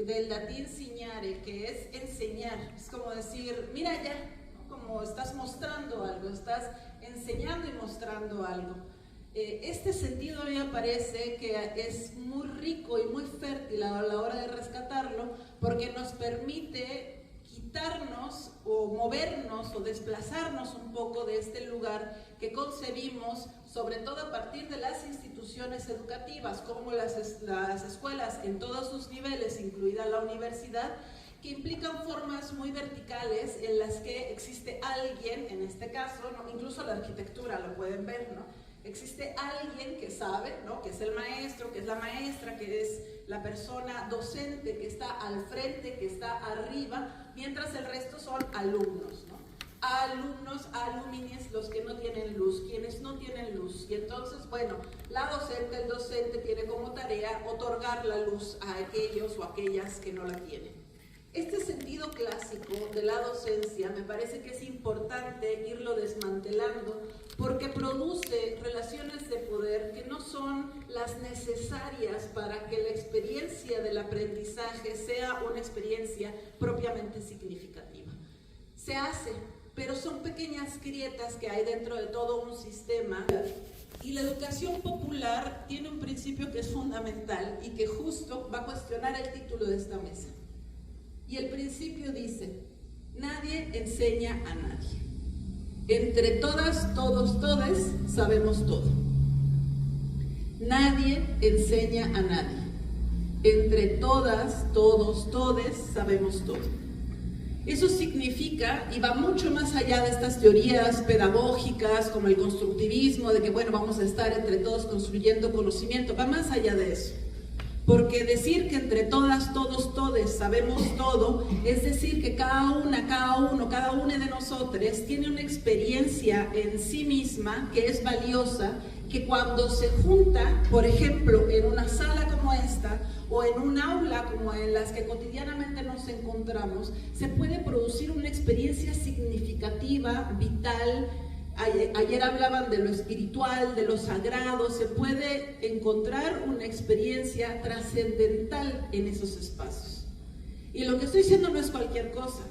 del latín signare, que es enseñar. Es como decir, mira ya, ¿no? Como estás mostrando algo, estás enseñando y mostrando algo. Este sentido a mí me parece que es muy rico y muy fértil a la hora de rescatarlo, porque nos permite quitarnos o movernos o desplazarnos un poco de este lugar que concebimos, sobre todo a partir de las instituciones educativas, como las escuelas en todos sus niveles, incluida la universidad, que implican formas muy verticales en las que existe alguien, en este caso, ¿no? Incluso la arquitectura lo pueden ver, ¿no? Existe alguien que sabe, ¿no? Que es el maestro, que es la maestra, que es la persona docente que está al frente, que está arriba, mientras el resto son alumnos, ¿no? Alumnos, alumines, los que no tienen luz, quienes no tienen luz. Y entonces, bueno, la docente, el docente tiene como tarea otorgar la luz a aquellos o aquellas que no la tienen. Este sentido clásico de la docencia me parece que es importante irlo desmantelando, porque produce relaciones de poder que no son las necesarias para que la experiencia del aprendizaje sea una experiencia propiamente significativa. Se hace, pero son pequeñas grietas que hay dentro de todo un sistema. Y la educación popular tiene un principio que es fundamental y que justo va a cuestionar el título de esta mesa. Y el principio dice, nadie enseña a nadie. Entre todas, todos, todes, sabemos todo. Nadie enseña a nadie. Entre todas, todos, todes, sabemos todo. Eso significa, y va mucho más allá de estas teorías pedagógicas como el constructivismo, de que bueno, vamos a estar entre todos construyendo conocimiento, va más allá de eso. Porque decir que entre todas, todos, todes sabemos todo, es decir que cada una, cada uno, cada una de nosotros tiene una experiencia en sí misma que es valiosa, que cuando se junta, por ejemplo, en una sala como esta, o en un aula como en las que cotidianamente nos encontramos, se puede producir una experiencia significativa, vital. Ayer hablaban de lo espiritual, de lo sagrado. Se puede encontrar una experiencia trascendental en esos espacios. Y lo que estoy diciendo no es cualquier cosa,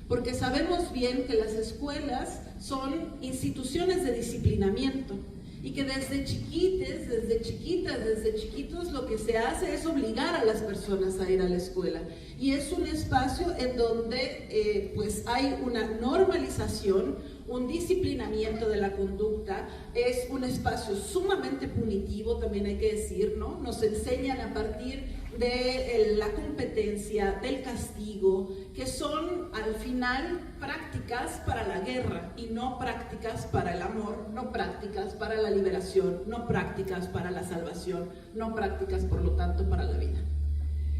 porque sabemos bien que las escuelas son instituciones de disciplinamiento y que desde chiquites, desde chiquitas, desde chiquitos lo que se hace es obligar a las personas a ir a la escuela. Y es un espacio en donde pues hay una normalización, un disciplinamiento de la conducta, es un espacio sumamente punitivo, también hay que decir, ¿no? Nos enseñan a partir de la competencia, del castigo, que son al final prácticas para la guerra y no prácticas para el amor, no prácticas para la liberación, no prácticas para la salvación, no prácticas, por lo tanto, para la vida.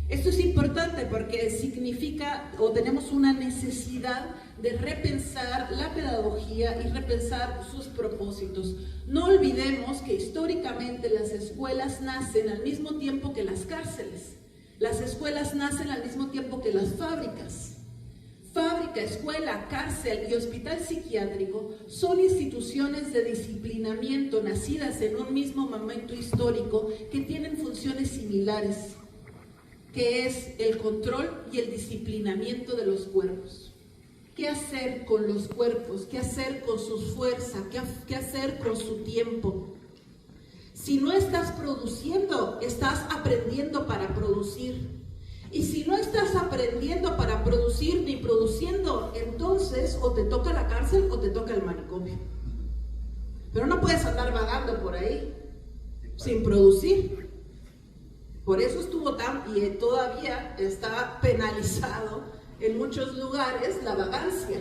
Esto es importante porque significa, o tenemos una necesidad de repensar la pedagogía y repensar sus propósitos. No olvidemos que históricamente las escuelas nacen al mismo tiempo que las cárceles. Las escuelas nacen al mismo tiempo que las fábricas. Fábrica, escuela, cárcel y hospital psiquiátrico son instituciones de disciplinamiento nacidas en un mismo momento histórico que tienen funciones similares, que es el control y el disciplinamiento de los cuerpos. ¿Qué hacer con los cuerpos? ¿Qué hacer con su fuerza? ¿Qué hacer con su tiempo? Si no estás produciendo, estás aprendiendo para producir. Y si no estás aprendiendo para producir ni produciendo, entonces o te toca la cárcel o te toca el manicomio. Pero no puedes andar vagando por ahí sin producir. Por eso estuvo y todavía está penalizado en muchos lugares la vagancia.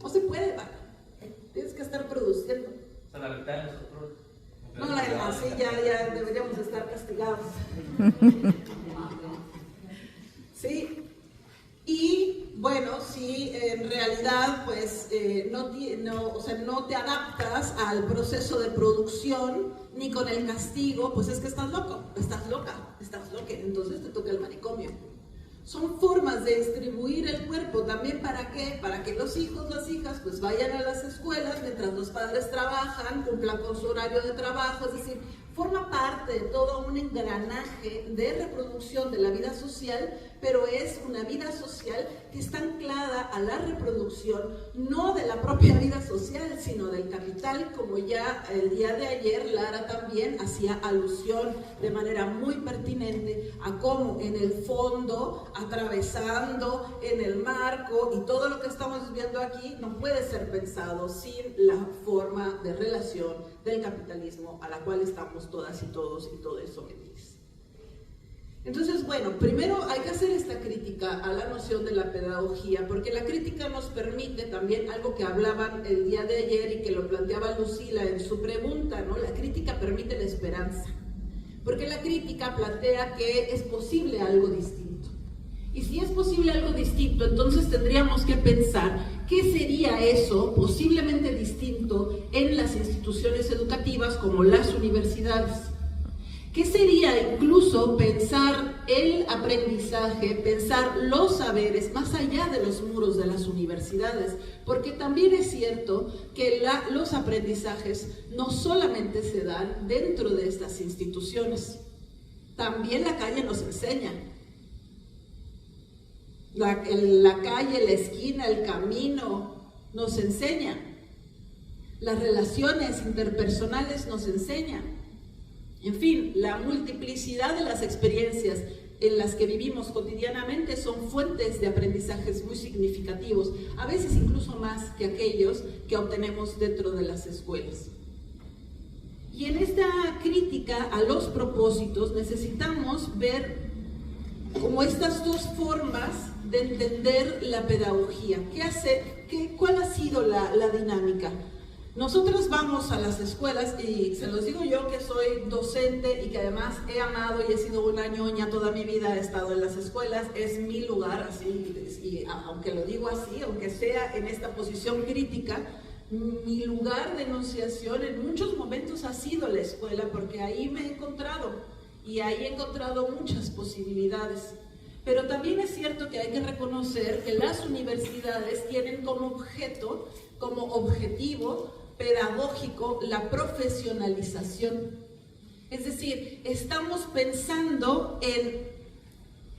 No se puede vagar, tienes que estar produciendo. O sea, la mitad de nosotros. No, así ya deberíamos estar castigados. Sí. Y bueno, si en realidad pues no te adaptas al proceso de producción ni con el castigo, pues es que estás loco, estás loca, estás loca, entonces te toca el manicomio. Son formas de distribuir el cuerpo también. ¿Para qué? Para que los hijos, las hijas pues vayan a las escuelas mientras los padres trabajan, cumplan con su horario de trabajo, es decir, forma parte de todo un engranaje de reproducción de la vida social, pero es una vida social que está anclada a la reproducción, no de la propia vida social, sino del capital, como ya el día de ayer Lara también hacía alusión de manera muy pertinente a cómo en el fondo, atravesando en el marco y todo lo que estamos viendo aquí no puede ser pensado sin la forma de relación del capitalismo a la cual estamos todas y todos y todos sometidos. Entonces, bueno, primero hay que hacer esta crítica a la noción de la pedagogía, porque la crítica nos permite también algo que hablaban el día de ayer y que lo planteaba Lucila en su pregunta, ¿no? La crítica permite la esperanza, porque la crítica plantea que es posible algo distinto. Y si es posible algo distinto, entonces tendríamos que pensar qué sería eso posiblemente distinto en las instituciones educativas como las universidades. ¿Qué sería incluso pensar el aprendizaje, pensar los saberes más allá de los muros de las universidades? Porque también es cierto que los aprendizajes no solamente se dan dentro de estas instituciones, también la calle nos enseña. La calle, la esquina, el camino nos enseña. Las relaciones interpersonales nos enseñan. En fin, la multiplicidad de las experiencias en las que vivimos cotidianamente son fuentes de aprendizajes muy significativos, a veces incluso más que aquellos que obtenemos dentro de las escuelas. Y en esta crítica a los propósitos necesitamos ver como estas dos formas de entender la pedagogía. ¿Cuál ha sido la dinámica? Nosotros vamos a las escuelas y se los digo yo que soy docente y que además he amado y he sido una ñoña toda mi vida, he estado en las escuelas, es mi lugar, así, y aunque lo digo así, aunque sea en esta posición crítica, mi lugar de enunciación en muchos momentos ha sido la escuela, porque ahí me he encontrado y ahí he encontrado muchas posibilidades. Pero también es cierto que hay que reconocer que las universidades tienen como objeto, como objetivo pedagógico la profesionalización. Es decir, estamos pensando en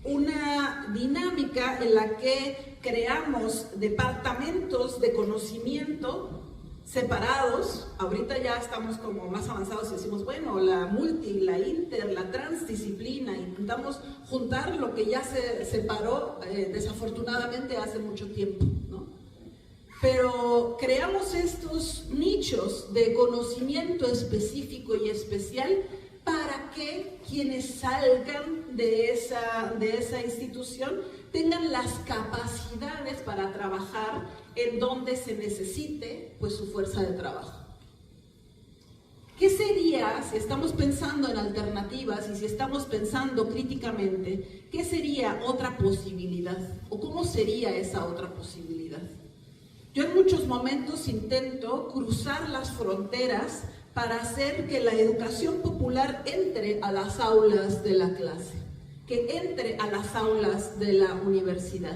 una dinámica en la que creamos departamentos de conocimiento separados. Ahorita ya estamos como más avanzados y decimos, bueno, la multi, la inter, la transdisciplina, intentamos juntar lo que ya se separó desafortunadamente hace mucho tiempo, ¿no? Pero creamos estos nichos de conocimiento específico y especial para que quienes salgan de esa institución tengan las capacidades para trabajar en donde se necesite pues su fuerza de trabajo. ¿Qué sería, si estamos pensando en alternativas y si estamos pensando críticamente, qué sería otra posibilidad? ¿O cómo sería esa otra posibilidad? Yo en muchos momentos intento cruzar las fronteras para hacer que la educación popular entre a las aulas de la clase, que entre a las aulas de la universidad.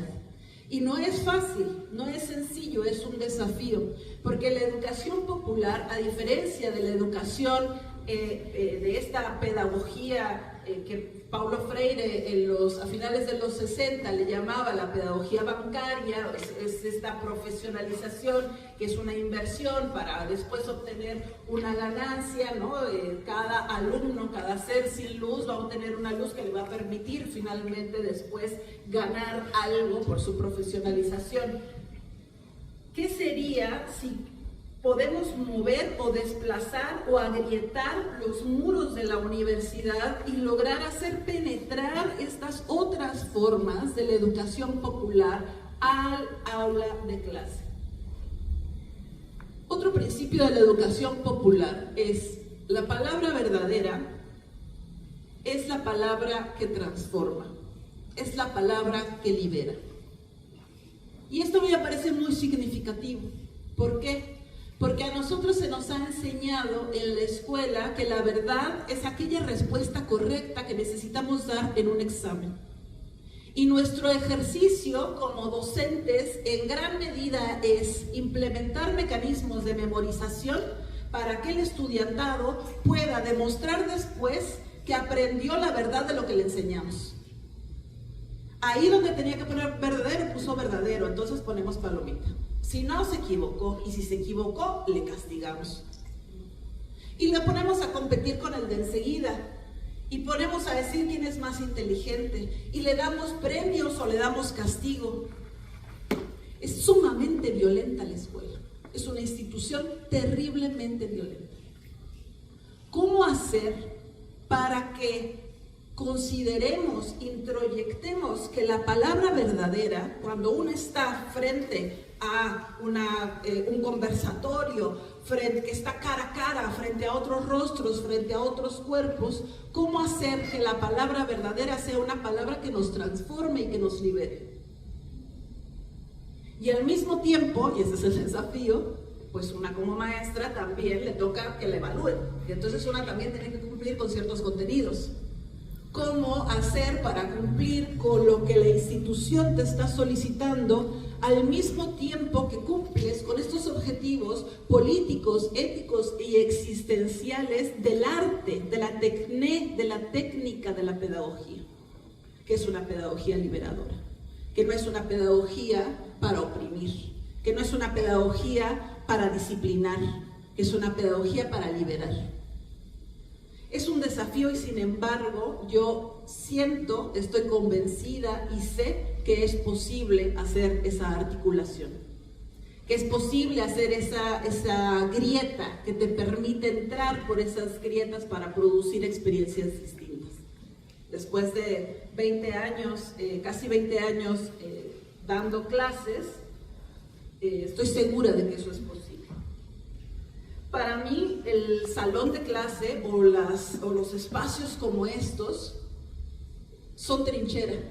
Y no es fácil, no es sencillo, es un desafío, porque la educación popular, a diferencia de la educación de esta pedagogía que Paulo Freire a finales de los 60 le llamaba la pedagogía bancaria, es esta profesionalización que es una inversión para después obtener una ganancia, ¿no? Cada alumno, cada ser sin luz va a obtener una luz que le va a permitir finalmente después ganar algo por su profesionalización. ¿Qué sería si podemos mover o desplazar o agrietar los muros de la universidad y lograr hacer penetrar estas otras formas de la educación popular al aula de clase? Otro principio de la educación popular es la palabra verdadera, es la palabra que transforma, es la palabra que libera. Y esto me parece muy significativo. ¿Por qué? Porque a nosotros se nos ha enseñado en la escuela que la verdad es aquella respuesta correcta que necesitamos dar en un examen. Y nuestro ejercicio como docentes en gran medida es implementar mecanismos de memorización para que el estudiantado pueda demostrar después que aprendió la verdad de lo que le enseñamos. Ahí donde tenía que poner verdadero, puso verdadero, entonces ponemos palomita. Si no, se equivocó, y si se equivocó, le castigamos. Y le ponemos a competir con el de enseguida, y ponemos a decir quién es más inteligente, y le damos premios o le damos castigo. Es sumamente violenta la escuela, es una institución terriblemente violenta. ¿Cómo hacer para que consideremos, introyectemos que la palabra verdadera, cuando uno está frente a un conversatorio, que está cara a cara, frente a otros rostros, frente a otros cuerpos, cómo hacer que la palabra verdadera sea una palabra que nos transforme y que nos libere? Y al mismo tiempo, y ese es el desafío, pues una como maestra también le toca que la evalúen, y entonces una también tiene que cumplir con ciertos contenidos. ¿Cómo hacer para cumplir con lo que la institución te está solicitando al mismo tiempo que cumples con estos objetivos políticos, éticos y existenciales del arte, de la técnica de la pedagogía, que es una pedagogía liberadora, que no es una pedagogía para oprimir, que no es una pedagogía para disciplinar, que es una pedagogía para liberar? Es un desafío y sin embargo yo siento, estoy convencida y sé que es posible hacer esa articulación, que es posible hacer esa grieta que te permite entrar por esas grietas para producir experiencias distintas. Después de 20 años, casi 20 años dando clases, estoy segura de que eso es posible. Para mí, el salón de clase o los espacios como estos son trinchera,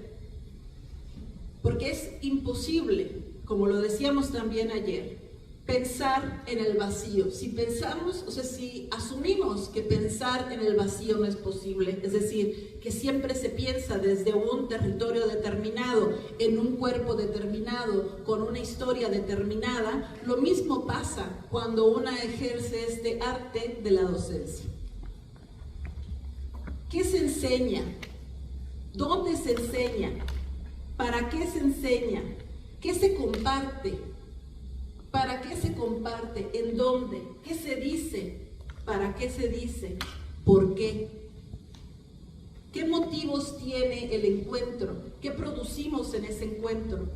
porque es imposible, como lo decíamos también ayer, pensar en el vacío. Si pensamos, o sea, si asumimos que pensar en el vacío no es posible, es decir, que siempre se piensa desde un territorio determinado, en un cuerpo determinado, con una historia determinada, lo mismo pasa cuando una ejerce este arte de la docencia. ¿Qué se enseña? ¿Dónde se enseña? ¿Para qué se enseña? ¿Qué se comparte? ¿Para qué se comparte? ¿En dónde? ¿Qué se dice? ¿Para qué se dice? ¿Por qué? ¿Qué motivos tiene el encuentro? ¿Qué producimos en ese encuentro?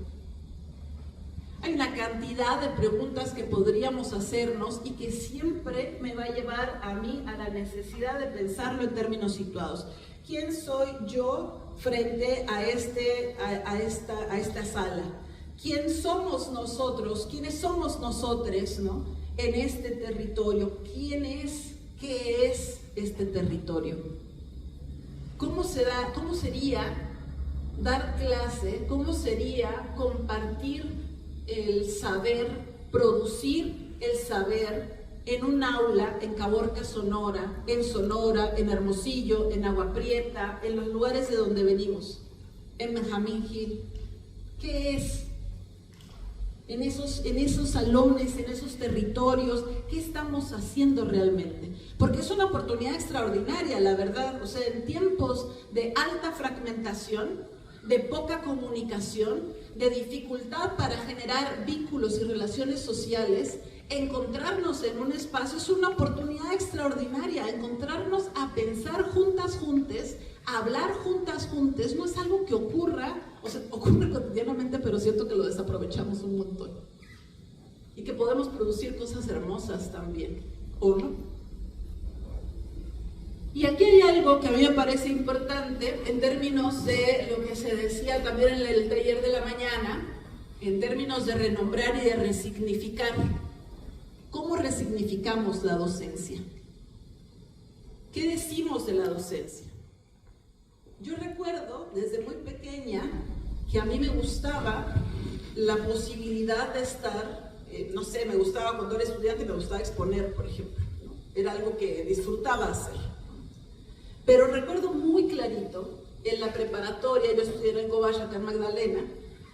Hay una cantidad de preguntas que podríamos hacernos y que siempre me va a llevar a mí a la necesidad de pensarlo en términos situados. ¿Quién soy yo frente a esta sala? ¿Quién somos nosotros? ¿Quiénes somos nosotros, ¿no? En este territorio? ¿Quién es? ¿Qué es este territorio? ¿Cómo sería dar clase? ¿Cómo sería compartir el saber, producir el saber en un aula en Caborca, Sonora, en Hermosillo, en Agua Prieta, en los lugares de donde venimos, en Benjamín Gil? ¿Qué es? En esos salones, en esos territorios, ¿qué estamos haciendo realmente? Porque es una oportunidad extraordinaria, la verdad. O sea, en tiempos de alta fragmentación, de poca comunicación, de dificultad para generar vínculos y relaciones sociales, encontrarnos en un espacio es una oportunidad extraordinaria. Encontrarnos a pensar juntas, juntes, a hablar juntas, juntes, no es algo que ocurra, o sea, ocurre cotidianamente, pero siento que lo desaprovechamos un montón. Y que podemos producir cosas hermosas también, ¿o no? Y aquí hay algo que a mí me parece importante en términos de lo que se decía también en el taller de la mañana, en términos de renombrar y de resignificar. ¿Cómo resignificamos la docencia? ¿Qué decimos de la docencia? Yo recuerdo desde muy pequeña que a mí me gustaba la posibilidad de estar, no sé, me gustaba cuando era estudiante, me gustaba exponer, por ejemplo, ¿no? Era algo que disfrutaba hacer. Pero recuerdo muy clarito, en la preparatoria, yo estudié en Cobaya, acá en Magdalena,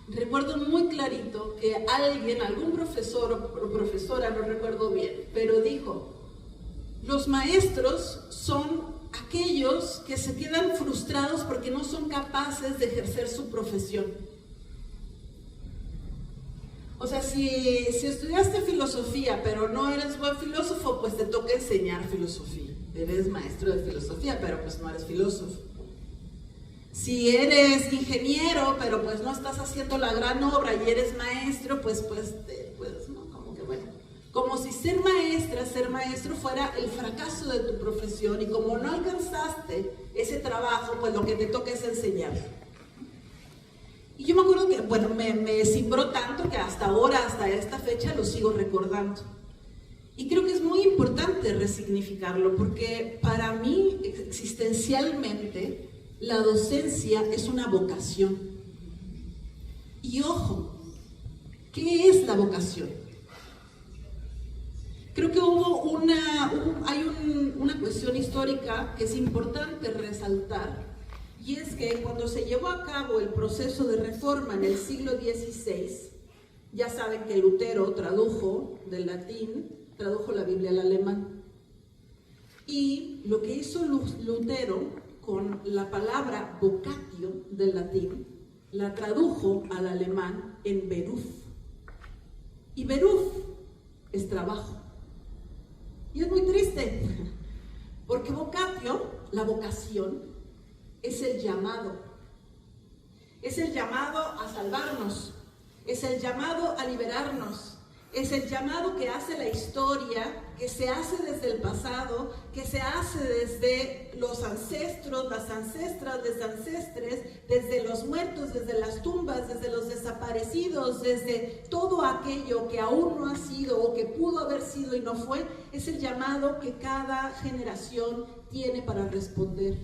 recuerdo muy clarito que alguien, algún profesor o profesora, no recuerdo bien, pero dijo, Los maestros son aquellos que se quedan frustrados porque no son capaces de ejercer su profesión. O sea, si estudiaste filosofía pero no eres buen filósofo, pues te toca enseñar filosofía. Eres maestro de filosofía, pero pues no eres filósofo. Si eres ingeniero, pero pues no estás haciendo la gran obra y eres maestro, pues no, como que bueno. Como si ser maestro fuera el fracaso de tu profesión, y como no alcanzaste ese trabajo, pues lo que te toca es enseñar. Y yo me acuerdo que, bueno, me cimbró tanto que hasta ahora, hasta esta fecha, lo sigo recordando. Y creo que es muy importante resignificarlo, porque para mí, existencialmente, la docencia es una vocación. Y ojo, ¿qué es la vocación? Creo que hay una cuestión histórica que es importante resaltar, y es que cuando se llevó a cabo el proceso de reforma en el siglo XVI, ya saben que Lutero tradujo del latín, tradujo la Biblia al alemán. Y lo que hizo Lutero con la palabra vocatio del latín, la tradujo al alemán en Beruf. Y Beruf es trabajo. Y es muy triste, porque vocatio, la vocación, es el llamado. Es el llamado a salvarnos, es el llamado a liberarnos, es el llamado que hace la historia, que se hace desde el pasado, que se hace desde los ancestros, las ancestras, los ancestres, desde los muertos, desde las tumbas, desde los desaparecidos, desde todo aquello que aún no ha sido o que pudo haber sido y no fue. Es el llamado que cada generación tiene para responder.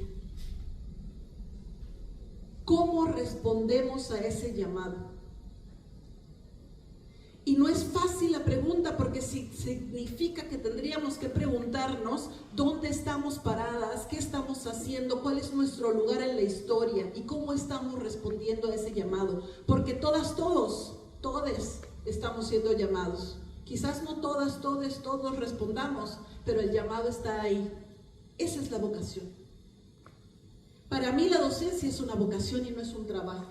¿Cómo respondemos a ese llamado? Y no es fácil la pregunta, porque significa que tendríamos que preguntarnos dónde estamos paradas, qué estamos haciendo, cuál es nuestro lugar en la historia y cómo estamos respondiendo a ese llamado. Porque todos estamos siendo llamados. Quizás no todos respondamos, pero el llamado está ahí. Esa es la vocación. Para mí la docencia es una vocación y no es un trabajo.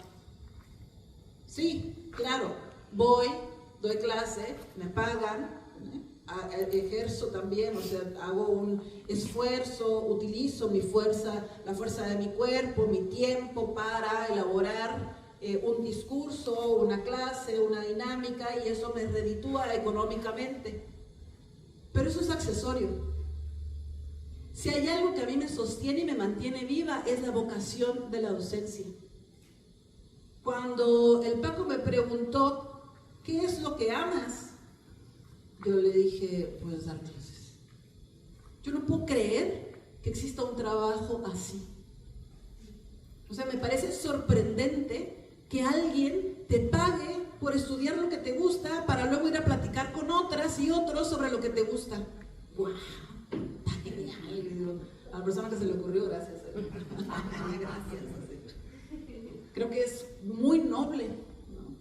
Sí, claro, voy, doy clase, me pagan, ejerzo también, o sea, hago un esfuerzo, utilizo mi fuerza, la fuerza de mi cuerpo, mi tiempo para elaborar un discurso, una clase, una dinámica, y eso me reditúa económicamente. Pero eso es accesorio. Si hay algo que a mí me sostiene y me mantiene viva, es la vocación de la docencia. Cuando el Paco me preguntó, ¿qué es lo que amas? Yo le dije, pues dar clases. Yo no puedo creer que exista un trabajo así. O sea, me parece sorprendente que alguien te pague por estudiar lo que te gusta para luego ir a platicar con otras y otros sobre lo que te gusta. ¡Wow! Está genial. A la persona que se le ocurrió, gracias. Gracias. Creo que es muy noble, ¿no?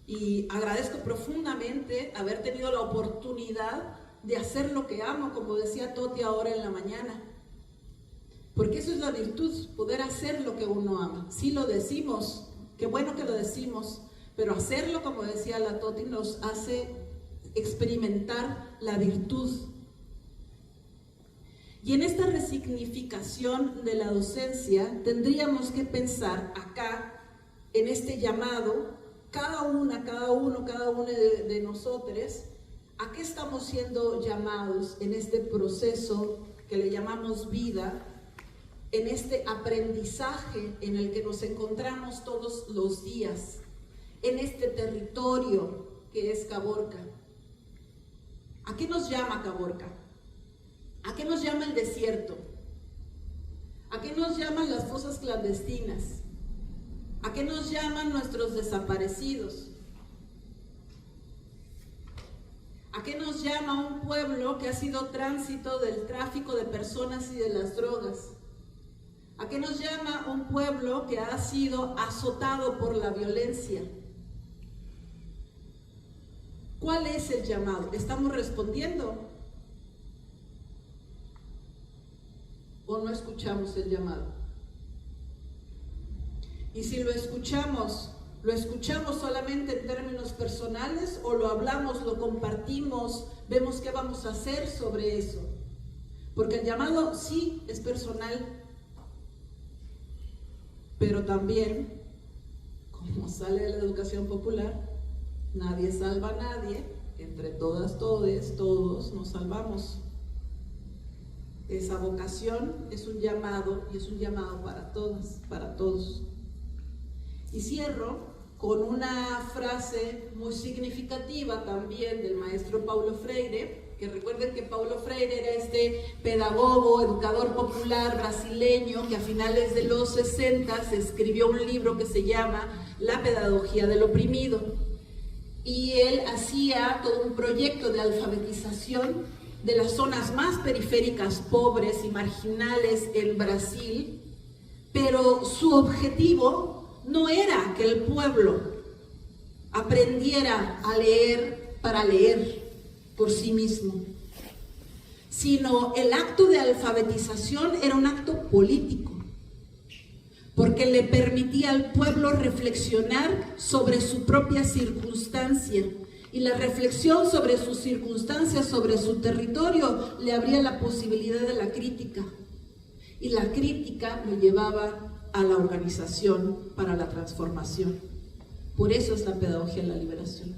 Y agradezco profundamente haber tenido la oportunidad de hacer lo que amo, como decía Toti ahora en la mañana. Porque eso es la virtud, poder hacer lo que uno ama. Sí lo decimos, qué bueno que lo decimos, pero hacerlo, como decía la Toti, nos hace experimentar la virtud. Y en esta resignificación de la docencia tendríamos que pensar acá, en este llamado, cada uno de nosotros, ¿a qué estamos siendo llamados en este proceso que le llamamos vida, en este aprendizaje en el que nos encontramos todos los días, en este territorio que es Caborca? ¿A qué nos llama Caborca? ¿A qué nos llama el desierto? ¿A qué nos llaman las fosas clandestinas? ¿A qué nos llaman nuestros desaparecidos? ¿A qué nos llama un pueblo que ha sido tránsito del tráfico de personas y de las drogas? ¿A qué nos llama un pueblo que ha sido azotado por la violencia? ¿Cuál es el llamado? ¿Estamos respondiendo? o no escuchamos el llamado? Y si lo escuchamos solamente en términos personales o lo hablamos, lo compartimos, vemos qué vamos a hacer sobre eso. Porque el llamado sí es personal, pero también, como sale de la educación popular, nadie salva a nadie, entre todas, todes, todos nos salvamos. Esa vocación es un llamado y es un llamado para todas, para todos. Y cierro con una frase muy significativa también del maestro Paulo Freire, que recuerden que Paulo Freire era este pedagogo, educador popular brasileño que a finales de los 60 escribió un libro que se llama La pedagogía del oprimido. Y él hacía todo un proyecto de alfabetización de las zonas más periféricas, pobres y marginales en Brasil, pero su objetivo no era que el pueblo aprendiera a leer para leer por sí mismo, sino el acto de alfabetización era un acto político, porque le permitía al pueblo reflexionar sobre su propia circunstancia, y la reflexión sobre sus circunstancias, sobre su territorio, le abría la posibilidad de la crítica, y la crítica lo llevaba a la organización para la transformación. Por eso es la pedagogía de la liberación.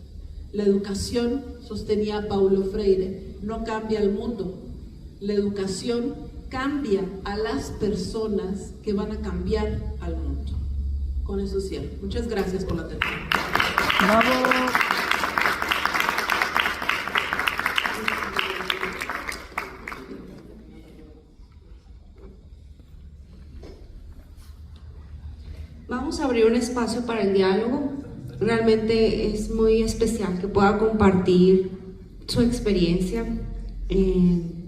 La educación, sostenía Paulo Freire, no cambia el mundo. La educación cambia a las personas que van a cambiar al mundo. Con eso cierro. Muchas gracias por la atención. ¡Bravo! Vamos a abrir un espacio para el diálogo. Realmente es muy especial que pueda compartir su experiencia,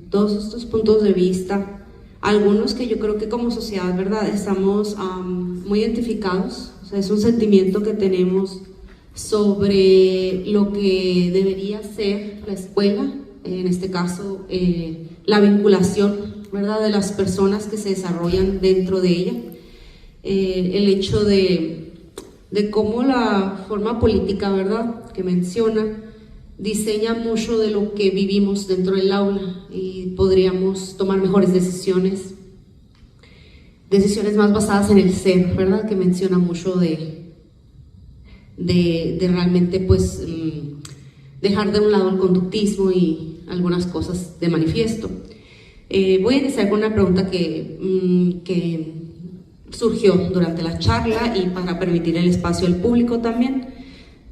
todos estos puntos de vista, algunos que yo creo que como sociedad, ¿verdad?, estamos muy identificados. O sea, es un sentimiento que tenemos sobre lo que debería ser la escuela, en este caso la vinculación, ¿verdad?, de las personas que se desarrollan dentro de ella. El hecho de cómo la forma política, ¿verdad?, que menciona, diseña mucho de lo que vivimos dentro del aula, y podríamos tomar mejores decisiones más basadas en el ser, ¿verdad?, que menciona mucho de realmente pues dejar de un lado el conductismo y algunas cosas de manifiesto. Voy a iniciar con una pregunta que surgió durante la charla y para permitir el espacio al público también,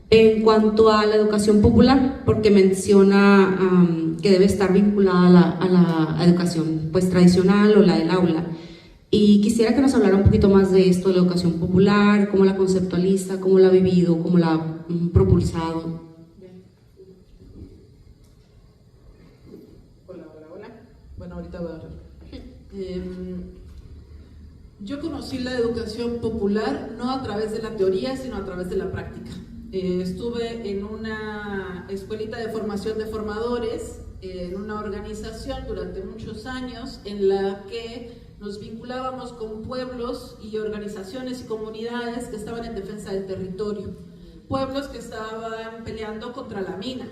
en cuanto a la educación popular, porque menciona que debe estar vinculada a la educación pues tradicional o la del aula, y quisiera que nos hablara un poquito más de esto, de la educación popular, cómo la conceptualiza, cómo la ha vivido, cómo la ha propulsado. Hola. Bueno, ahorita voy a hablar. Yo conocí la educación popular no a través de la teoría, sino a través de la práctica. Estuve en una escuelita de formación de formadores, en una organización durante muchos años en la que nos vinculábamos con pueblos y organizaciones y comunidades que estaban en defensa del territorio, pueblos que estaban peleando contra la mina,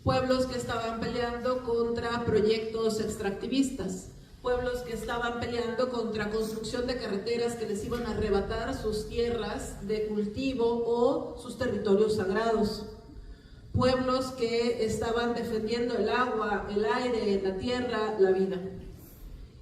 pueblos que estaban peleando contra proyectos extractivistas, pueblos que estaban peleando contra construcción de carreteras que les iban a arrebatar sus tierras de cultivo o sus territorios sagrados, pueblos que estaban defendiendo el agua, el aire, la tierra, la vida.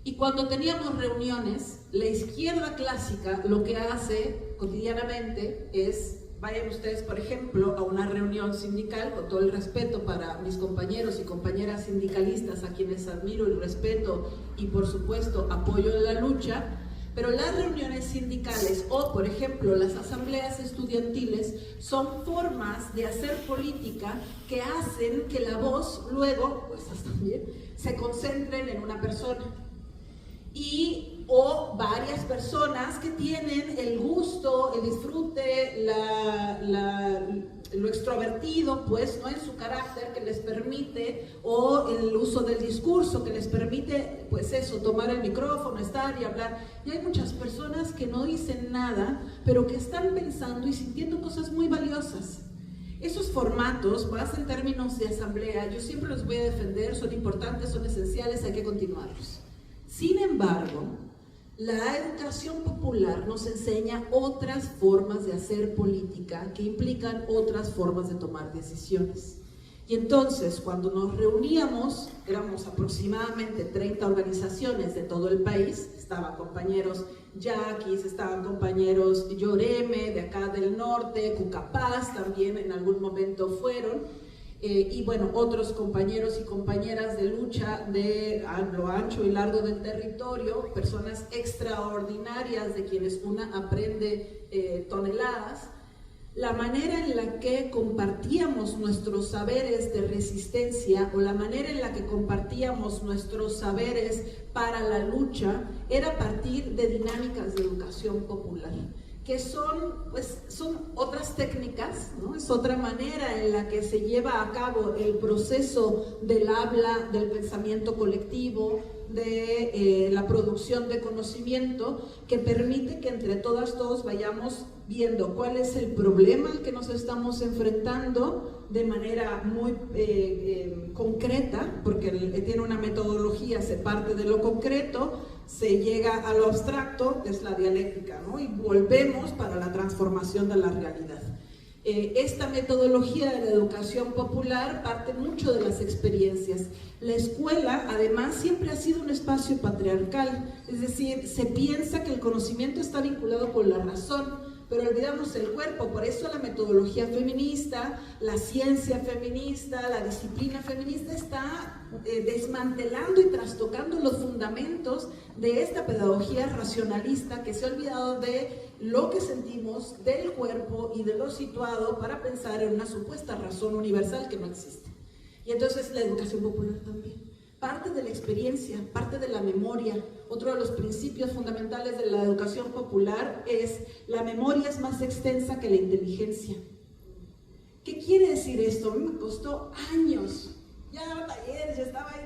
Y cuando teníamos reuniones, la izquierda clásica lo que hace cotidianamente es: vayan ustedes, por ejemplo, a una reunión sindical, con todo el respeto para mis compañeros y compañeras sindicalistas, a quienes admiro y respeto y por supuesto apoyo en la lucha, pero las reuniones sindicales o, por ejemplo, las asambleas estudiantiles son formas de hacer política que hacen que la voz luego, pues también, se concentren en una persona. O varias personas que tienen el gusto, el disfrute, lo extrovertido, pues, ¿no? En su carácter que les permite, o el uso del discurso que les permite, pues eso, tomar el micrófono, estar y hablar. Y hay muchas personas que no dicen nada, pero que están pensando y sintiendo cosas muy valiosas. Esos formatos, más en términos de asamblea, yo siempre los voy a defender, son importantes, son esenciales, hay que continuarlos. Sin embargo, la educación popular nos enseña otras formas de hacer política que implican otras formas de tomar decisiones. Y entonces, cuando nos reuníamos, éramos aproximadamente 30 organizaciones de todo el país, estaban compañeros yaquis, estaban compañeros Lloreme, de acá del norte, Cucapaz también en algún momento fueron, y bueno, otros compañeros y compañeras de lucha de lo ancho y largo del territorio, personas extraordinarias de quienes una aprende toneladas. La manera en la que compartíamos nuestros saberes de resistencia o la manera en la que compartíamos nuestros saberes para la lucha era a partir de dinámicas de educación popular, que son otras técnicas, ¿no? Es otra manera en la que se lleva a cabo el proceso del habla, del pensamiento colectivo, de la producción de conocimiento, que permite que entre todas, todos vayamos viendo cuál es el problema al que nos estamos enfrentando de manera muy concreta, porque tiene una metodología, se parte de lo concreto, se llega a lo abstracto, que es la dialéctica, ¿no? Y volvemos para la transformación de la realidad. Esta metodología de la educación popular parte mucho de las experiencias. La escuela, además, siempre ha sido un espacio patriarcal, es decir, se piensa que el conocimiento está vinculado con la razón, pero olvidamos el cuerpo. Por eso la metodología feminista, la ciencia feminista, la disciplina feminista está desmantelando y trastocando los fundamentos de esta pedagogía racionalista que se ha olvidado de lo que sentimos, del cuerpo y de lo situado para pensar en una supuesta razón universal que no existe. Y entonces la educación popular también parte de la experiencia, parte de la memoria. Otro de los principios fundamentales de la educación popular es la memoria es más extensa que la inteligencia. ¿Qué quiere decir esto? A mí me costó años. Ya talleres, ya estaba ahí,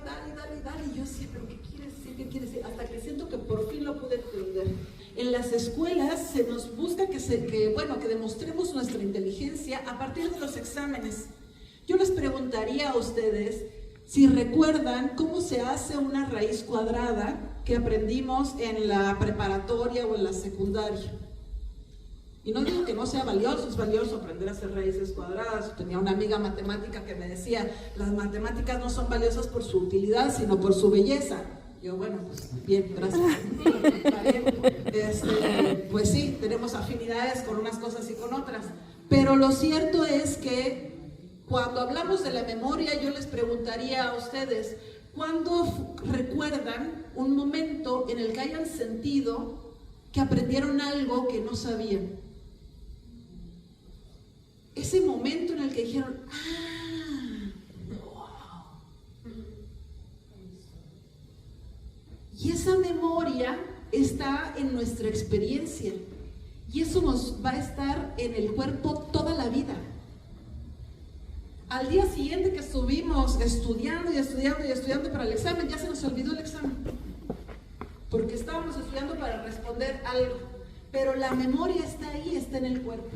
y yo decía, ¿pero qué quiere decir? ¿Qué quiere decir? Hasta que siento que por fin lo pude entender. En las escuelas se nos busca que demostremos nuestra inteligencia a partir de los exámenes. Yo les preguntaría a ustedes si recuerdan cómo se hace una raíz cuadrada que aprendimos en la preparatoria o en la secundaria. Y no digo que no sea valioso, es valioso aprender a hacer raíces cuadradas. Tenía una amiga matemática que me decía, las matemáticas no son valiosas por su utilidad, sino por su belleza. Yo, bueno, pues bien, gracias. Pues sí, tenemos afinidades con unas cosas y con otras. Pero lo cierto es que cuando hablamos de la memoria, yo les preguntaría a ustedes, ¿cuándo recuerdan un momento en el que hayan sentido que aprendieron algo que no sabían? Ese momento en el que dijeron, wow. Y esa memoria está en nuestra experiencia. Y eso nos va a estar en el cuerpo toda la vida. Al día siguiente que estuvimos estudiando para el examen, ya se nos olvidó el examen, porque estábamos estudiando para responder algo, pero la memoria está ahí, está en el cuerpo.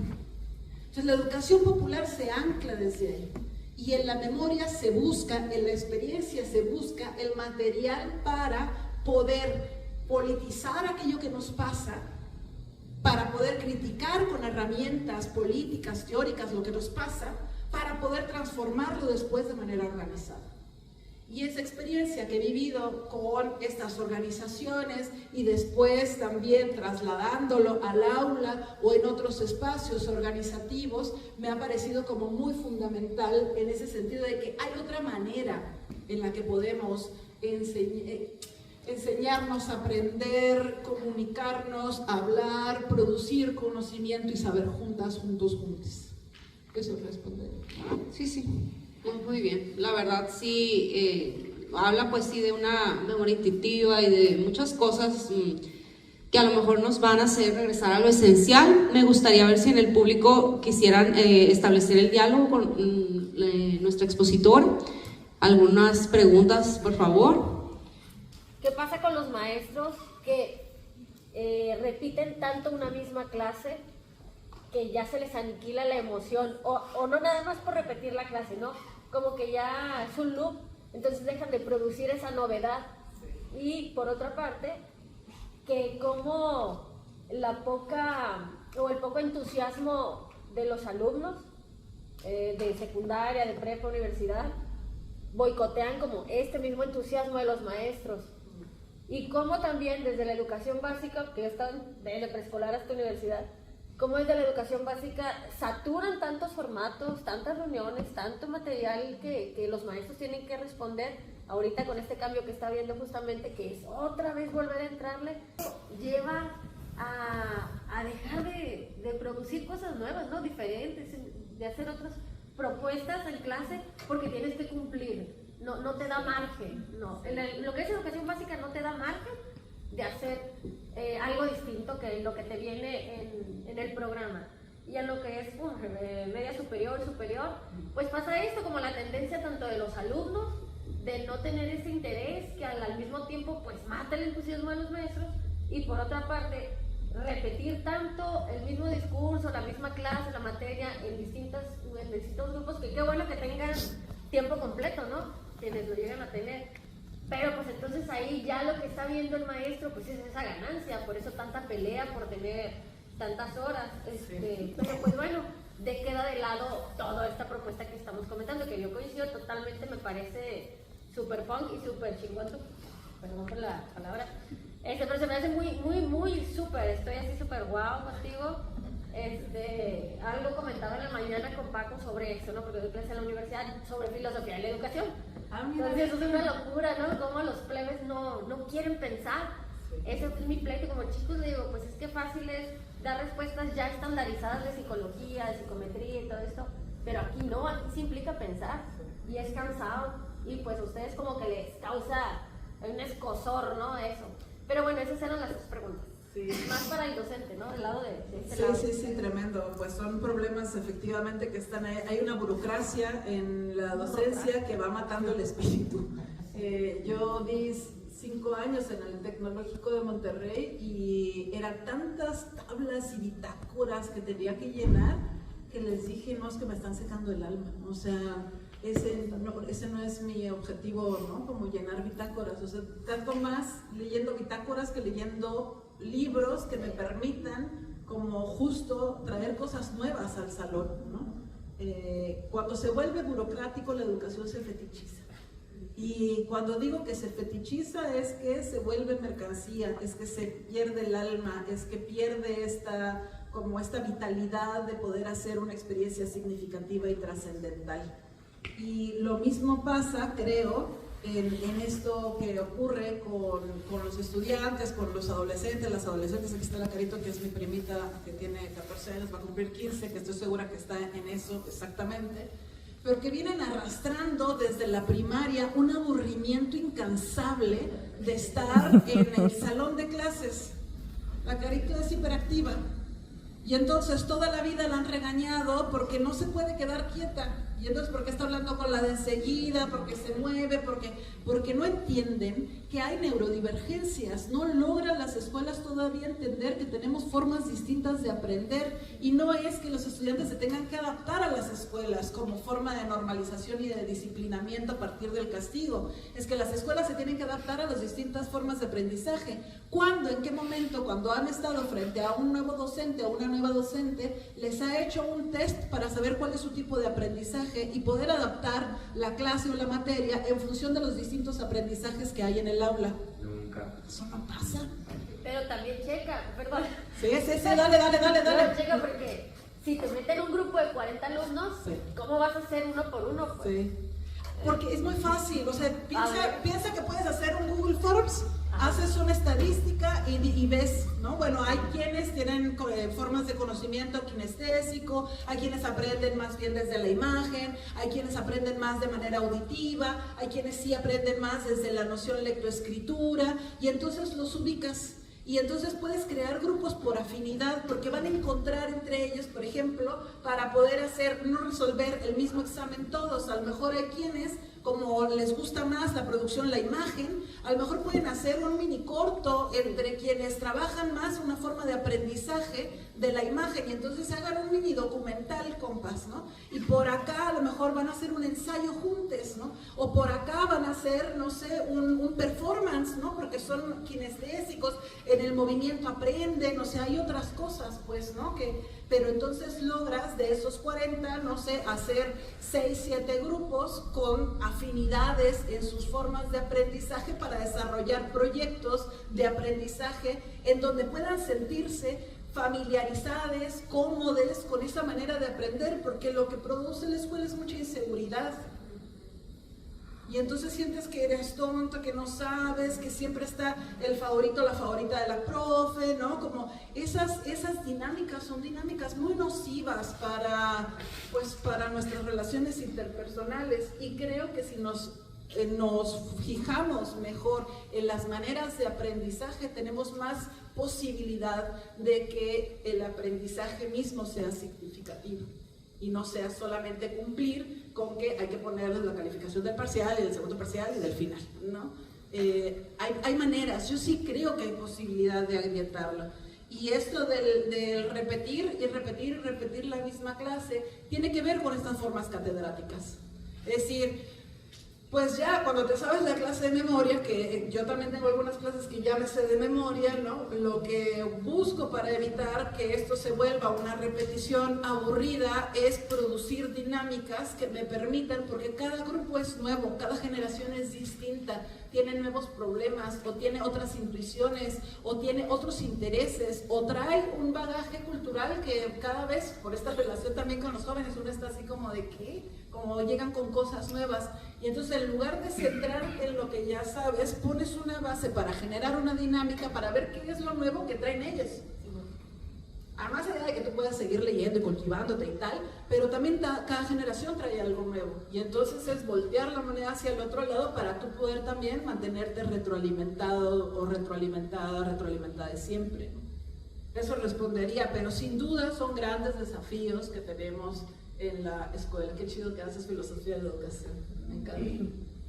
Entonces la educación popular se ancla desde ahí, y en la memoria se busca, en la experiencia se busca el material para poder politizar aquello que nos pasa, para poder criticar con herramientas políticas, teóricas, lo que nos pasa, para poder transformarlo después de manera organizada. Y esa experiencia que he vivido con estas organizaciones y después también trasladándolo al aula o en otros espacios organizativos, me ha parecido como muy fundamental en ese sentido de que hay otra manera en la que podemos enseñarnos, aprender, comunicarnos, hablar, producir conocimiento y saber juntas, juntos. Eso responde. Sí, muy bien. La verdad sí, habla pues sí de una memoria intuitiva y de muchas cosas que a lo mejor nos van a hacer regresar a lo esencial. Me gustaría ver si en el público quisieran establecer el diálogo con nuestra expositora. Algunas preguntas, por favor. ¿Qué pasa con los maestros que repiten tanto una misma clase que ya se les aniquila la emoción? O no nada más por repetir la clase, ¿no? Como que ya es un loop, entonces dejan de producir esa novedad. Y por otra parte, que como el poco entusiasmo de los alumnos de secundaria, de prepa, universidad, boicotean como este mismo entusiasmo de los maestros. Y como también desde la educación básica, que están desde preescolar hasta universidad, como desde la educación básica saturan tantos formatos, tantas reuniones, tanto material que los maestros tienen que responder. Ahorita con este cambio que está habiendo justamente, que es otra vez volver a entrarle, lleva a dejar de producir cosas nuevas, ¿no? Diferentes, de hacer otras propuestas en clase porque tienes que cumplir, no te da margen, no. Lo que es educación básica no te da margen de hacer algo distinto que lo que te viene en el programa. Y a lo que es media superior, pues pasa esto, como la tendencia tanto de los alumnos de no tener ese interés que al mismo tiempo pues mata el entusiasmo de los maestros, y por otra parte repetir tanto el mismo discurso, la misma clase, la materia en distintos grupos, que qué bueno que tengan tiempo completo, ¿no? Quienes lo llegan a tener. Pero pues entonces ahí ya lo que está viendo el maestro pues es esa ganancia, por eso tanta pelea por tener tantas horas. Pero pues bueno, queda de lado toda esta propuesta que estamos comentando, que yo coincido totalmente, me parece súper punk y súper chingón, perdón por la palabra, pero se me hace muy súper, estoy así súper guau contigo. Algo comentaba en la mañana con Paco sobre eso, ¿no? Porque doy clase en la universidad sobre filosofía de la educación. Entonces eso es una locura, ¿no? Como los plebes no quieren pensar. Ese es mi pleito como chicos, le digo, pues es que fácil es dar respuestas ya estandarizadas de psicología, de psicometría y todo esto, pero aquí no, aquí sí implica pensar, y es cansado, y pues a ustedes como que les causa un escozor, ¿no? Eso. Pero bueno, esas eran las dos preguntas. Sí. Más para el docente, ¿no? Del lado de este lado. Sí, tremendo. Pues son problemas efectivamente que están ahí. Hay una burocracia en la docencia que va matando el espíritu. Yo di 5 años en el Tecnológico de Monterrey y eran tantas tablas y bitácoras que tenía que llenar que les dije, no, es que me están secando el alma. O sea, ese no es mi objetivo, ¿no? Como llenar bitácoras. O sea, tanto más leyendo bitácoras que leyendo libros que me permitan como justo traer cosas nuevas al salón, ¿no? Cuando se vuelve burocrático, la educación se fetichiza. Y cuando digo que se fetichiza es que se vuelve mercancía, es que se pierde el alma, es que pierde esta vitalidad de poder hacer una experiencia significativa y trascendental. Y lo mismo pasa, creo, en esto que ocurre con los estudiantes, con los adolescentes, las adolescentes. Aquí está la Carito, que es mi primita, que tiene 14 años, va a cumplir 15, que estoy segura que está en eso exactamente, pero que vienen arrastrando desde la primaria un aburrimiento incansable de estar en el salón de clases. La Carito es hiperactiva y entonces toda la vida la han regañado porque no se puede quedar quieta. Y entonces, ¿por qué está hablando con la de enseguida? Porque se mueve, porque no entienden que hay neurodivergencias. No logran las escuelas todavía entender que tenemos formas distintas de aprender, y no es que los estudiantes se tengan que adaptar a las escuelas como forma de normalización y de disciplinamiento a partir del castigo. Es que las escuelas se tienen que adaptar a las distintas formas de aprendizaje. ¿Cuándo? ¿En qué momento? Cuando han estado frente a un nuevo docente o una nueva docente, les ha hecho un test para saber cuál es su tipo de aprendizaje y poder adaptar la clase o la materia en función de los distintos aprendizajes que hay en el aula. Nunca. Eso no pasa. Pero también checa, perdón. Sí, dale. No, checa, porque si te meten en un grupo de 40 alumnos, sí, ¿cómo vas a hacer uno por uno? Pues? Sí. Porque es muy fácil, o sea, piensa que puedes hacer un Google Forms, haces una estadística y ves, ¿no? Bueno, hay quienes tienen formas de conocimiento kinestésico, hay quienes aprenden más bien desde la imagen, hay quienes aprenden más de manera auditiva, hay quienes sí aprenden más desde la noción lectoescritura, y entonces los ubicas. Y entonces puedes crear grupos por afinidad, porque van a encontrar entre ellos, por ejemplo, para poder no resolver el mismo examen todos. A lo mejor hay quienes, como les gusta más la producción, la imagen, a lo mejor pueden hacer un mini corto entre quienes trabajan más una forma de aprendizaje de la imagen, y entonces hagan un mini documental, compas, ¿no? Y por acá a lo mejor van a hacer un ensayo juntos, ¿no? O por acá van a hacer, no sé, un performance, ¿no? Porque son kinestésicos, en el movimiento aprenden, o sea, hay otras cosas, pues, ¿no? Pero entonces logras de esos 40, no sé, hacer 6, 7 grupos con afinidades en sus formas de aprendizaje para desarrollar proyectos de aprendizaje en donde puedan sentirse familiarizados, cómodos con esa manera de aprender, porque lo que produce la escuela es mucha inseguridad. Y entonces sientes que eres tonto, que no sabes, que siempre está el favorito o la favorita de la profe, ¿no? Como esas dinámicas son dinámicas muy nocivas para nuestras relaciones interpersonales. Y creo que si nos fijamos mejor en las maneras de aprendizaje, tenemos más posibilidad de que el aprendizaje mismo sea significativo y no sea solamente cumplir con que hay que ponerles la calificación del parcial y del segundo parcial y del final, ¿no? Hay maneras, yo sí creo que hay posibilidad de orientarlo. Y esto del repetir y repetir y repetir la misma clase tiene que ver con estas formas catedráticas. Es decir, pues ya cuando te sabes la clase de memoria, que yo también tengo algunas clases que ya me sé de memoria, ¿no? Lo que busco para evitar que esto se vuelva una repetición aburrida es producir dinámicas que me permitan, porque cada grupo es nuevo, cada generación es distinta, tiene nuevos problemas, o tiene otras intuiciones, o tiene otros intereses, o trae un bagaje cultural que cada vez, por esta relación también con los jóvenes, uno está así como de ¿qué? Como llegan con cosas nuevas. Y entonces en lugar de centrarte en lo que ya sabes, pones una base para generar una dinámica, para ver qué es lo nuevo que traen ellos. Además allá de que tú puedas seguir leyendo y cultivándote y tal, pero también cada generación trae algo nuevo. Y entonces es voltear la moneda hacia el otro lado para tú poder también mantenerte retroalimentado o retroalimentada siempre, ¿no? Eso respondería, pero sin duda son grandes desafíos que tenemos en la escuela. Qué chido que haces filosofía de la educación, me encanta.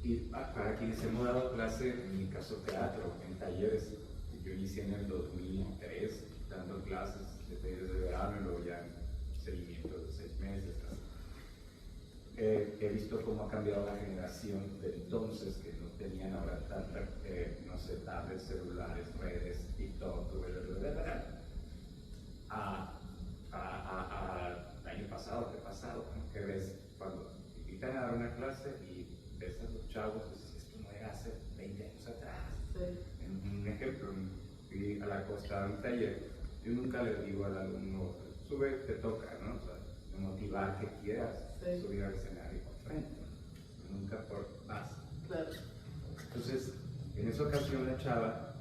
Y para quienes hemos dado clase, en mi caso teatro, en talleres, yo inicié en el 2003 dando clases de talleres de verano y luego ya en seguimiento de 6 meses. He visto cómo ha cambiado la generación de entonces, que no tenían ahora tantas, no sé, tablets, celulares, redes, TikTok, al año pasado, ¿no? Que ves cuando te invitan a dar una clase y ves a los chavos, pues esto no era hace 20 años atrás. Sí. Un ejemplo, fui a la costa a un taller, yo nunca le digo al alumno, sube, te toca, ¿no? O sea, de motivar que quieras subir al escenario por frente, nunca por más. Claro. Entonces, en esa ocasión la chava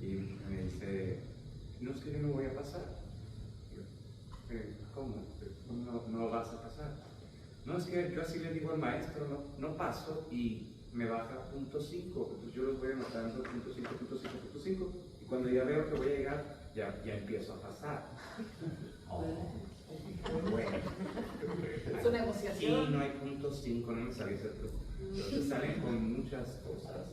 y me dice, no es que yo no voy a pasar. ¿Cómo? No vas a pasar. No, es que yo así le digo al maestro, no paso y me baja 0.5, entonces yo los voy anotando 0.5, y cuando ya veo que voy a llegar, ya empiezo a pasar. Bueno. Es una negociación. Sí, no hay 0.5, no me sabía ese truco. Entonces salen con muchas cosas.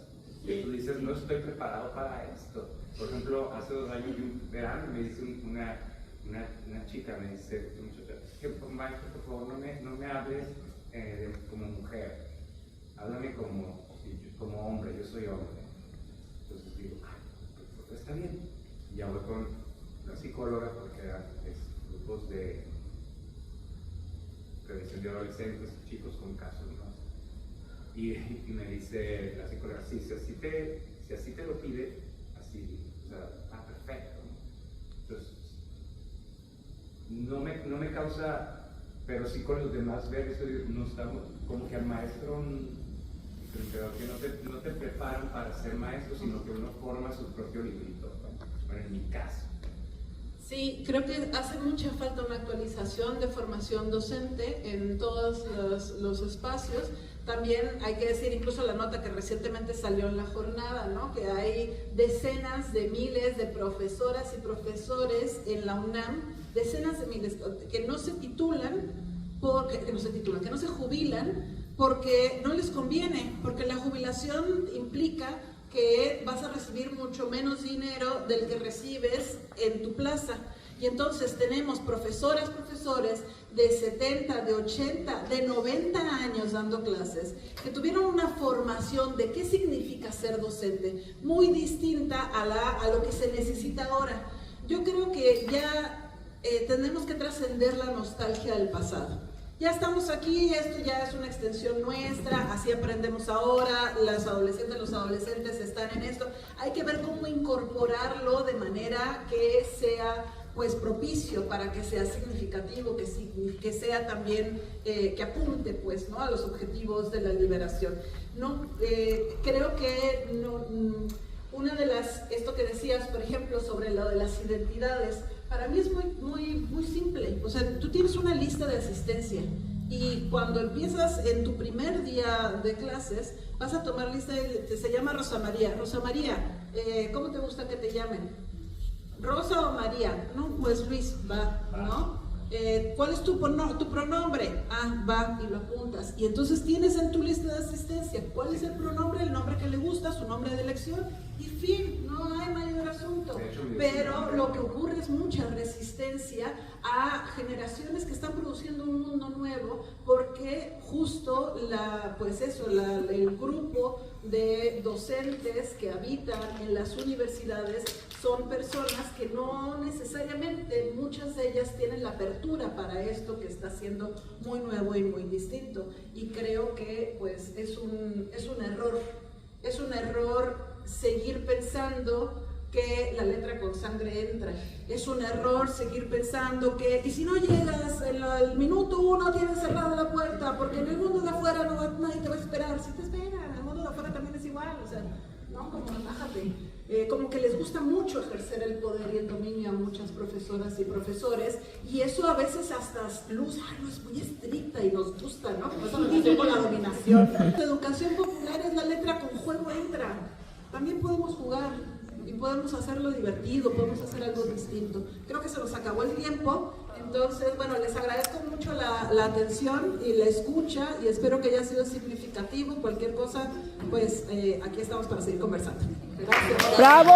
Y tú dices, no estoy preparado para esto. Por ejemplo, hace 2 años de un verano me dice una chica, me dice, que maestro, por favor, no me hables como mujer, háblame como hombre, yo soy hombre. Entonces digo, pues está bien. Y ya voy con la psicóloga porque eran grupos de prevención de adolescentes, chicos con casos, ¿no? Y me dice la psicóloga, sí, si así te lo pide, así, o sea, perfecto, ¿no? Entonces, no me causa, pero sí con los demás ver eso, no estamos, como que al maestro, pero que no te preparan para ser maestro, sino que uno forma su propio librito, ¿no? Bueno, en mi caso. Sí, creo que hace mucha falta una actualización de formación docente en todos los espacios, También hay que decir, incluso la nota que recientemente salió en la jornada, ¿no? Que hay decenas de miles de profesoras y profesores en la UNAM, decenas de miles, que no se titulan, que no se jubilan porque no les conviene, porque la jubilación implica que vas a recibir mucho menos dinero del que recibes en tu plaza. Y entonces tenemos profesoras, profesores de 70, de 80, de 90 años dando clases, que tuvieron una formación de qué significa ser docente, muy distinta a lo que se necesita ahora. Yo creo que ya tenemos que trascender la nostalgia del pasado. Ya estamos aquí, esto ya es una extensión nuestra, así aprendemos ahora, las adolescentes, los adolescentes están en esto. Hay que ver cómo incorporarlo de manera que sea pues propicio para que sea significativo, que sea también, que apunte pues, ¿no? a los objetivos de la liberación. ¿No? Creo que una de esto que decías, por ejemplo, sobre lo de las identidades, para mí es muy simple. O sea, tú tienes una lista de asistencia y cuando empiezas en tu primer día de clases, vas a tomar lista, se llama Rosa María. Rosa María, ¿cómo te gusta que te llamen? ¿Rosa o María? No, pues Luis, va, ¿no? ¿Cuál es tu pronombre? Ah, va, y lo apuntas. Y entonces tienes en tu lista de asistencia cuál es el pronombre, el nombre que le gusta, su nombre de elección, y fin, no hay mayor asunto. Pero lo que ocurre es mucha resistencia a generaciones que están produciendo un mundo nuevo, porque justo el grupo de docentes que habitan en las universidades son personas que no necesariamente, muchas de ellas tienen la apertura para esto que está siendo muy nuevo y muy distinto. Y creo que pues es un error seguir pensando que la letra con sangre entra. Es un error seguir pensando que, y si no llegas en el minuto 1 tienes cerrada la puerta, porque en el mundo de afuera nadie te va a esperar. Si te esperan, en el mundo de afuera también es igual, o sea, ¿no? Como bájate. Como que les gusta mucho ejercer el poder y el dominio a muchas profesoras y profesores, y eso a veces hasta no es muy estricta y nos gusta, ¿no? Como esa relación con la dominación. La educación popular es la letra con juego entra. También podemos jugar y podemos hacerlo divertido, podemos hacer algo distinto. Creo que se nos acabó el tiempo, entonces, bueno, les agradezco mucho la atención y la escucha, y espero que haya sido significativo. Cualquier cosa, pues aquí estamos para seguir conversando. Gracias. ¡Bravo!